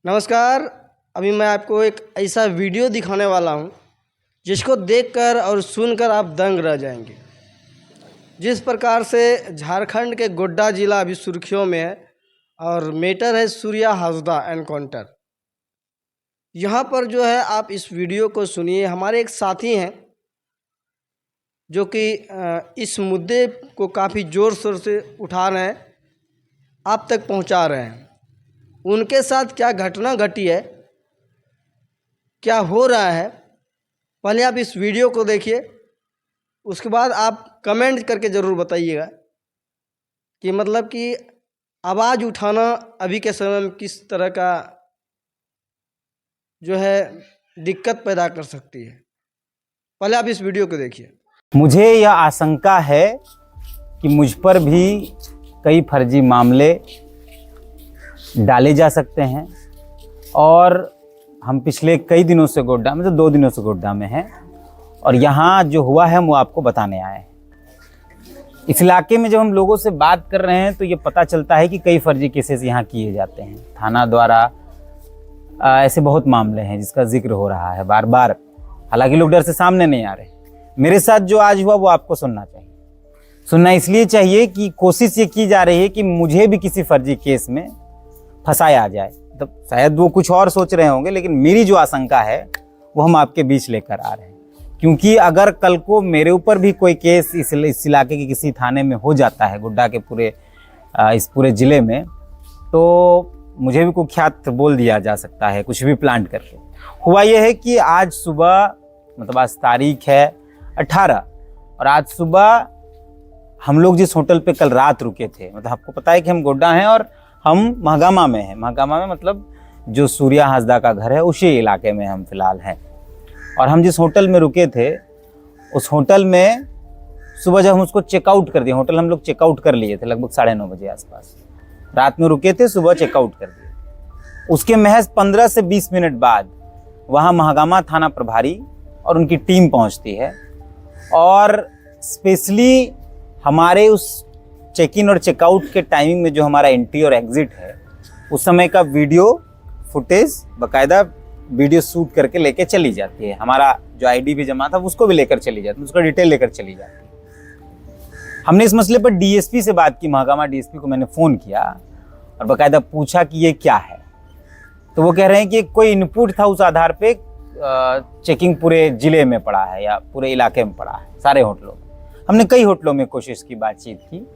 नमस्कार। अभी मैं आपको एक ऐसा वीडियो दिखाने वाला हूं जिसको देखकर और सुनकर आप दंग रह जाएंगे। जिस प्रकार से झारखंड के गोड्डा ज़िला अभी सुर्खियों में है और मैटर है सूर्या हासदा एनकाउंटर। यहाँ पर जो है आप इस वीडियो को सुनिए। हमारे एक साथी हैं जो कि इस मुद्दे को काफ़ी ज़ोर शोर से उठा रहे हैं, आप तक पहुँचा रहे हैं। उनके साथ क्या घटना घटी है, क्या हो रहा है, पहले आप इस वीडियो को देखिए, उसके बाद आप कमेंट करके ज़रूर बताइएगा कि मतलब कि आवाज़ उठाना अभी के समय में किस तरह का जो है दिक्कत पैदा कर सकती है। पहले आप इस वीडियो को देखिए। मुझे यह आशंका है कि मुझ पर भी कई फर्जी मामले डाले जा सकते हैं और हम पिछले कई दिनों से गोड्डा में, 2 दिनों से गोड्डा में हैं और यहाँ जो हुआ है वो आपको बताने आए हैं। इस इलाके में जब हम लोगों से बात कर रहे हैं तो ये पता चलता है कि कई फर्जी केसेस यहाँ किए जाते हैं। थाना द्वारा ऐसे बहुत मामले हैं जिसका जिक्र हो रहा है बार बार, हालांकि लोग डर से सामने नहीं आ रहे। मेरे साथ जो आज हुआ वो आपको सुनना चाहिए। सुनना इसलिए चाहिए कि कोशिश ये की जा रही है कि मुझे भी किसी फर्जी केस में फंसाया जाए। तो शायद वो कुछ और सोच रहे होंगे, लेकिन मेरी जो आशंका है वो हम आपके बीच लेकर आ रहे हैं। क्योंकि अगर कल को मेरे ऊपर भी कोई केस इस इलाके के किसी थाने में हो जाता है, गोड्डा के इस पूरे ज़िले में, तो मुझे भी कुख्यात बोल दिया जा सकता है कुछ भी प्लांट करके। हुआ यह है कि आज सुबह, मतलब आज तारीख है 18, और आज सुबह हम लोग जिस होटल पे कल रात रुके थे, मतलब आपको पता है कि हम गोड्डा हैं और हम महागामा में हैं। महागामा में मतलब जो सूर्या हासदा का घर है उसी इलाके में हम फिलहाल हैं। और हम जिस होटल में रुके थे उस होटल में सुबह जब हम उसको चेकआउट कर दिए, होटल हम लोग चेकआउट कर लिए थे लगभग 9:30 बजे आसपास। रात में रुके थे, सुबह चेकआउट कर दिए। उसके महज 15 से 20 मिनट बाद वहाँ महागामा थाना प्रभारी और उनकी टीम पहुँचती है और स्पेशली हमारे उस चेक इन और चेकआउट के टाइमिंग में जो हमारा एंट्री और एग्जिट है उस समय का वीडियो फुटेज बाकायदा वीडियो शूट करके लेके चली जाती है। हमारा जो आईडी भी जमा था उसको भी लेकर चली जाती है, उसका डिटेल लेकर चली जाती है। हमने इस मसले पर डीएसपी से बात की, महागामा डीएसपी को मैंने फ़ोन किया और बाकायदा पूछा कि ये क्या है। तो वो कह रहे हैं कि कोई इनपुट था, उस आधार पे चेकिंग पूरे ज़िले में पड़ा है या पूरे इलाके में पड़ा है, सारे होटलों में। हमने कई होटलों में कोशिश की, बातचीत की,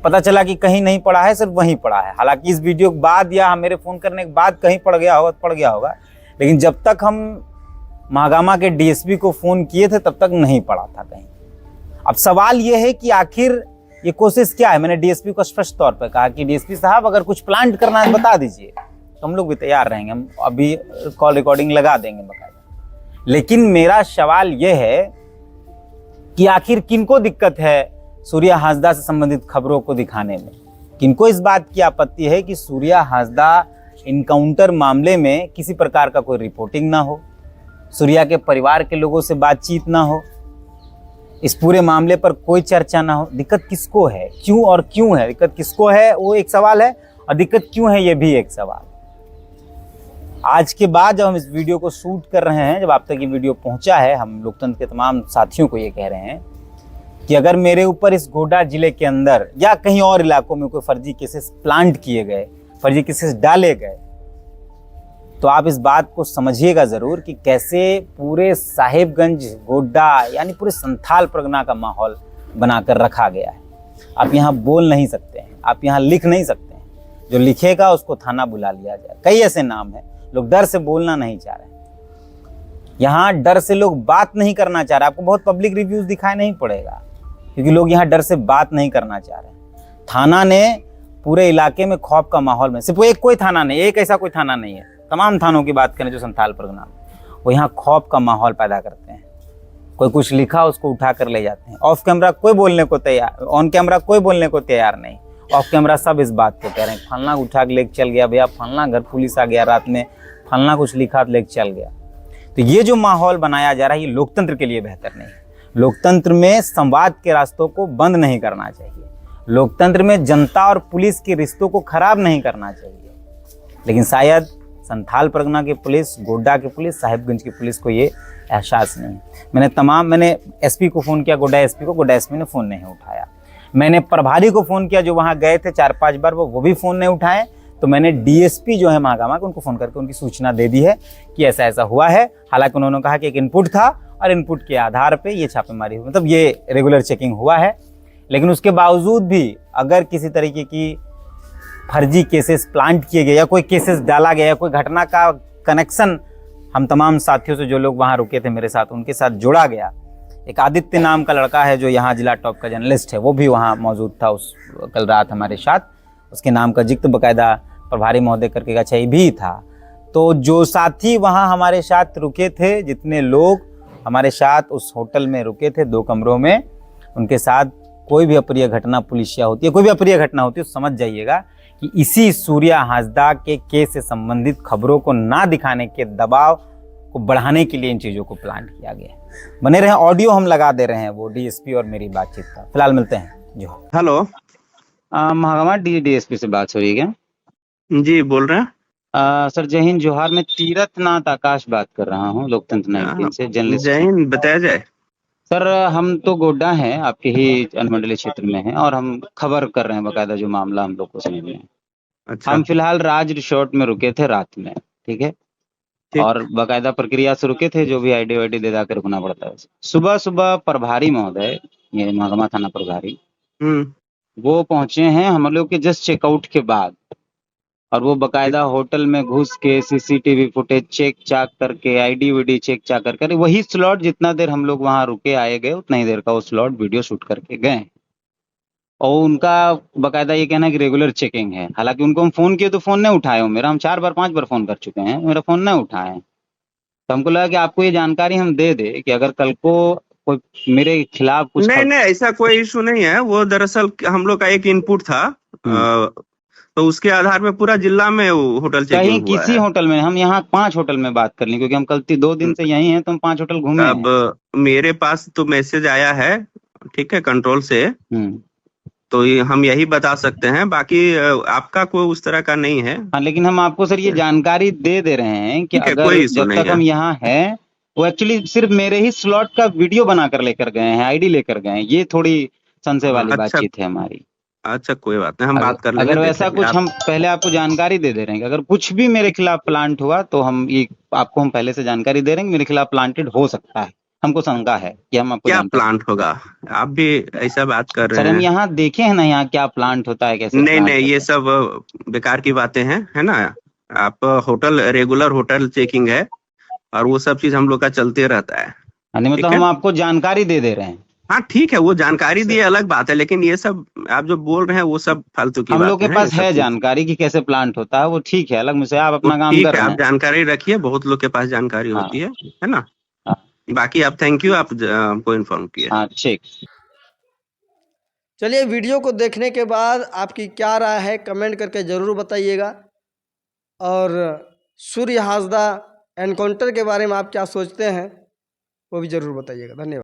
पता चला कि कहीं नहीं पड़ा है, सिर्फ वहीं पड़ा है। हालांकि इस वीडियो के बाद या मेरे फ़ोन करने के बाद कहीं पड़ गया होगा, लेकिन जब तक हम महागामा के डीएसपी को फ़ोन किए थे तब तक नहीं पड़ा था कहीं। अब सवाल ये है कि आखिर ये कोशिश क्या है। मैंने डीएसपी को स्पष्ट तौर पर कहा कि डीएसपी साहब अगर कुछ प्लांट करना है बता दीजिए, तो हम लोग भी तैयार रहेंगे, हम अभी कॉल रिकॉर्डिंग लगा देंगे बाकायदा। लेकिन मेरा सवाल ये है कि आखिर किनको दिक्कत है सूर्या हासदा से संबंधित खबरों को दिखाने में। किनको इस बात की आपत्ति है कि सूर्या हासदा इनकाउंटर मामले में किसी प्रकार का कोई रिपोर्टिंग ना हो, सूर्या के परिवार के लोगों से बातचीत ना हो, इस पूरे मामले पर कोई चर्चा ना हो। दिक्कत किसको है, क्यों और क्यों है? दिक्कत किसको है वो एक सवाल है, और दिक्कत क्यों है ये भी एक सवाल। आज के बाद जब हम इस वीडियो को शूट कर रहे हैं, जब आप तक ये वीडियो पहुंचा है, हम लोकतंत्र के तमाम साथियों को ये कह रहे हैं कि अगर मेरे ऊपर इस गोड्डा जिले के अंदर या कहीं और इलाकों में कोई फर्जी केसेस प्लांट किए गए, फर्जी केसेस डाले गए, तो आप इस बात को समझिएगा ज़रूर कि कैसे पूरे साहेबगंज, गोड्डा यानी पूरे संथाल परगना का माहौल बनाकर रखा गया है। आप यहाँ बोल नहीं सकते हैं, आप यहाँ लिख नहीं सकते हैं, जो लिखेगा उसको थाना बुला लिया जाए। कई ऐसे नाम हैं, लोग डर से बोलना नहीं चाह रहे। यहाँ डर से लोग बात नहीं करना चाह रहे। आपको बहुत पब्लिक रिव्यूज दिखाई नहीं पड़ेगा क्योंकि लोग यहाँ डर से बात नहीं करना चाह रहे। थाना ने पूरे इलाके में खौफ का माहौल में, सिर्फ एक कोई थाना नहीं, एक ऐसा कोई थाना नहीं है, तमाम थानों की बात करें जो संथाल परगना में, वो यहाँ खौफ का माहौल पैदा करते हैं। कोई कुछ लिखा उसको उठा कर ले जाते हैं। ऑफ कैमरा कोई बोलने को तैयार, ऑन कैमरा कोई बोलने को तैयार नहीं। ऑफ कैमरा सब इस बात को कह रहे हैं, फलना उठा के लेके चल गया भैया, फलना घर पुलिस आ गया रात में, फलना कुछ लिखा तो लेके चल गया। तो ये जो माहौल बनाया जा रहा है ये लोकतंत्र के लिए बेहतर नहीं है। लोकतंत्र में संवाद के रास्तों को बंद नहीं करना चाहिए, लोकतंत्र में जनता और पुलिस के रिश्तों को खराब नहीं करना चाहिए। लेकिन शायद संथाल परगना की पुलिस, गोड्डा की पुलिस, साहिबगंज की पुलिस को ये एहसास नहीं। मैंने एसपी को फ़ोन किया, गोड्डा एसपी को, गोड्डा एसपी ने फ़ोन नहीं उठाया। मैंने प्रभारी को फ़ोन किया जो वहाँ गए थे 4-5 बार, वो भी फ़ोन नहीं उठाए। तो मैंने डीएसपी जो है महागामा के, उनको फ़ोन करके उनकी सूचना दे दी है कि ऐसा ऐसा हुआ है। हालांकि उन्होंने कहा कि एक इनपुट था और इनपुट के आधार पे ये छापेमारी हुई, मतलब ये रेगुलर चेकिंग हुआ है। लेकिन उसके बावजूद भी अगर किसी तरीके की फर्जी केसेस प्लांट किए गए या कोई केसेस डाला गया या कोई घटना का कनेक्शन हम तमाम साथियों से, जो लोग वहाँ रुके थे मेरे साथ, उनके साथ जोड़ा गया। एक आदित्य नाम का लड़का है जो यहाँ जिला टॉप का जर्नलिस्ट है, वो भी वहाँ मौजूद था कल रात हमारे साथ। उसके नाम का जिक्र बाकायदा प्रभारी महोदय करके अच्छा भी था। तो जो साथी वहाँ हमारे साथ रुके थे, जितने लोग हमारे साथ उस होटल में रुके थे 2 कमरों में, उनके साथ कोई भी अप्रिय घटना पुलिसिया होती है, कोई भी अप्रिय घटना होती है, तो समझ जाइएगा कि इसी सूर्या हांसदा के केस से संबंधित खबरों को ना दिखाने के दबाव को बढ़ाने के लिए इन चीज़ों को प्लान किया गया है। बने रहे, ऑडियो हम लगा दे रहे हैं वो डीएसपी और मेरी बातचीत का। फिलहाल मिलते हैं जो। हेलो। महागामा डीएसपी से बात हो रही है क्या? जी बोल रहे हैं। सर जय हिंद जोहार, मैं तीरथनाथ आकाश बात कर रहा हूँ, लोकतंत्र 19 से, जर्नलिस्ट। जय हिंद, बताया जाए। सर हम तो गोड्डा हैं, आपके ही अनुमंडलीय क्षेत्र में हैं, और हम खबर कर रहे हैं बाकायदा जो मामला हम लोग को समझ में है। अच्छा। हम फिलहाल राज रिसोर्ट में रुके थे रात में, ठीक है, और बाकायदा प्रक्रिया से रुके थे, जो भी आईडी वाईडी दे दा के रुकना पड़ता है। सुबह सुबह प्रभारी महोदय, ये महागामा थाना प्रभारी, वो पहुंचे हैं हम लोग के जस्ट चेकआउट के बाद, और वो बकायदा होटल में घुस के सीसीटीवी फुटेज चेक चाक करके, आईडी वीडी चेक चाक करके, वही स्लॉट जितना देर हम लोग वहां रुके आए गए उतना ही देर का वो स्लॉट वीडियो शूट करके गए। और उनका बकायदा ये कहना है कि रेगुलर चेकिंग है। हालांकि उनको हम फोन किए तो फोन नहीं उठाए हो मेरा, हम 4-5 बार फोन कर चुके हैं, मेरा फोन नहीं उठाए। तो हमको लगा कि आपको ये जानकारी हम दे दे कि अगर कल को कोई मेरे खिलाफ कुछ नहीं, ऐसा कोई इशू नहीं है। वो दरअसल हम लोग का एक इनपुट था, तो उसके आधार पे पूरा जिला में वो होटल चेकिंग हुआ है। किसी होटल में, हम यहाँ 5 होटल में बात कर ली, क्योंकि हम कल 2 दिन से यहीं हैं, तो हम 5 होटल घूमे। अब मेरे पास तो मैसेज आया है, ठीक है, कंट्रोल से, तो हम यही बता सकते हैं। बाकी आपका कोई उस तरह का नहीं है। हाँ, लेकिन हम आपको सर ये जानकारी दे रहे हैं कि अगर जब तक हम यहाँ हैं, वो एक्चुअली सिर्फ मेरे ही स्लॉट का वीडियो बनाकर लेकर गए हैं, आईडी लेकर गए हैं। ये थोड़ी संशय वाली बातचीत है हमारी। अच्छा, कोई बात नहीं, हम बात कर लेंगे। अगर वैसा कुछ हम पहले आपको जानकारी दे रहे हैं कि अगर कुछ भी मेरे खिलाफ प्लांट हुआ तो हम ये आपको हम पहले से जानकारी दे रहे हैं, मेरे खिलाफ प्लांटेड हो सकता है। हमको शंका है कि हम आपको क्या प्लांट होगा। आप भी ऐसा बात कर रहे हैं। सर हम यहाँ देखे हैं ना, यहाँ क्या प्लांट होता है, कैसे? नहीं, ये सब बेकार की बातें हैं, है ना। आप होटल, रेगुलर होटल चेकिंग है, और वो सब चीज हम लोग का चलते रहता है। मतलब हम आपको जानकारी दे रहे हैं। हाँ ठीक है, वो जानकारी दी अलग बात है, लेकिन ये सब आप जो बोल रहे हैं वो सब फालतू की बात है। हम लोग के पास है जानकारी कि कैसे प्लांट होता है, वो ठीक है, अलग मुझसे आप अपना काम कर रहे हैं। आप जानकारी रखिए, बहुत लोग के पास जानकारी होती है ना। बाकी आप थैंक यू, आप हमको इन्फॉर्म किए। हाँ ठीक। चलिए, वीडियो को देखने के बाद आपकी क्या राय है कमेंट करके ज़रूर बताइएगा, और सूर्या हांसदा एनकाउंटर के बारे में आप क्या सोचते हैं वो भी ज़रूर बताइएगा। धन्यवाद।